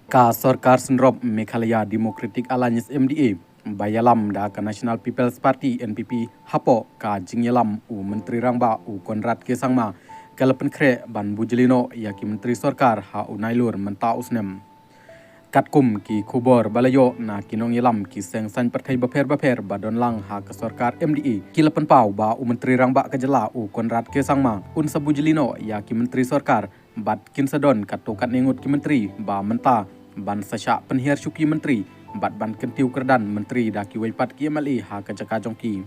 Ka Sarkar Senrop Meghalaya Democratic Alliance MDA Bayalam da ka National People's Party NPP Hapo ka Jingyalam u Menteri Rangba u Konrad Kesangma kalapan kre ban bujilino ya ki Menteri Sarkar ha unailur menta usnem katkum ki khubor balayo na kinong yalam ki sengsan partai baper badon lang ha ka Sarkar MDA kilapan pau ba u Menteri Rangba ka jela u Konrad Kesangma un sabujilino ya ki Menteri Sarkar bat kinsadon katokat nengut ki Menteri ba menta ban sasya penhiar syuki Menteri bat ban kentiu kerdan Menteri daki waipat ki MLA ha ka jaka jongki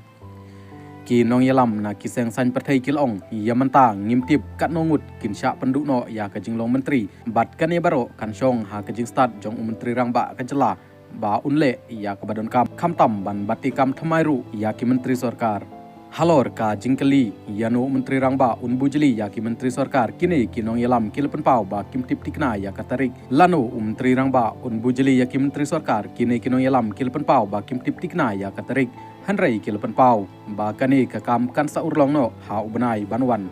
ki nong yalam na ki sengsan partai kilong ya menta ngimtip kat nongut kin sya pendukno ya ka jinglong Menteri bat kan ye baro kan syong ha ka jing start jong Menteri Rangba ka jela ba unle ya ka badon kam khamtam ban bati kam thamairu ya ki Menteri Sarkar halor ka jingkali yano Menteri Rangba un bujili ya ki Menteri Sarkar kini kinong yalam kilapan pau ba kim tip tikna ya ka tarik lano Menteri Rangba un bujili ya ki Menteri Sarkar kini kinong yalam kilapan pau ba kim tip tikna ya ka tarik hanrai kilapan pau ba kani ka kam kan sa urlong no ha ubnai banwan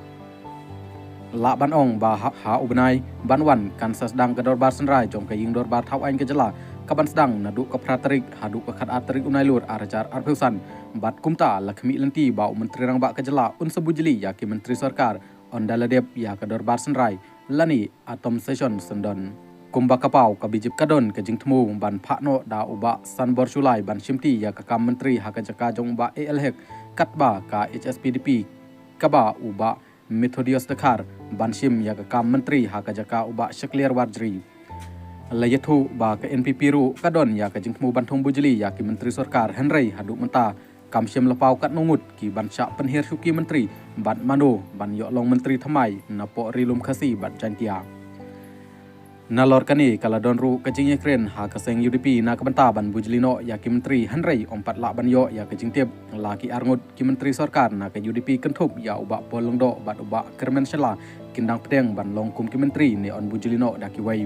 la banong ba ha ubnai banwan kan sa sedang ka dorbar senrai jong ka ying dorbar thau ain ka jela kaban sedang nadu ka pratarik hadu ka khat atarik unailur arajar arpeusan bat kumta lakhmi lenti ba Menteri Rangba ka jela un sabujili ya ki Menteri Sarkar on daladep ya ka dorbar senrai lani atom session sendon kumba kapau ka bijip kadon ka jingtmu ban phano da uba sanbor sulai ban shimti ya ka kam Menteri ha ka jaka jong ba ALHEC katba ka HSPDP kaba uba Methodius Dekhar ban shim ya ka kam Menteri ha ka jaka uba Shakliar Warjri layathu ba ka NPP ru kadon ya ka jingtmu ban thong bujili ya ki Menteri Sarkar Henry hadu menta kam shim lapau kat nongut ki ban sya penhir syuki Menteri ban mano ban yo long Menteri thamai napo rilum khasi bat jantia nalor kani kala don ru ka jing ekren ha ka seng UDP na ka banta ban bujlino ya ki Menteri Henry ompat la ban yo ya ka jing tep la ki arngut ki Menteri Sarkar na ka UDP kentup ya uba polongdo bat uba kermen sela kindang pedeng ban long kum ki Menteri ni on bujlino da ki wai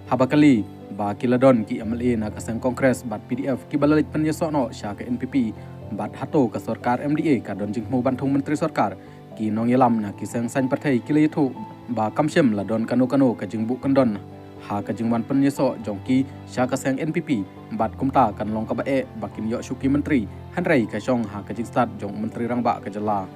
habakali ba kiladon ki MLA na ka seng kongres bat PDF ki balalit penyesono sya ka NPP bat hato ka Sarkar MDA ka don jingmu bantung Menteri Sarkar ki nong yalam na ki seng san partai kilayathu ba kamshem la don kano ka jingbu kandon ha ka jingwan penyeso jongki sya ka seng NPP bat kumta kan long ka bae bakin yo syuki Menteri hanrai ka syong ha ka jing start jong Menteri Rangba ka jela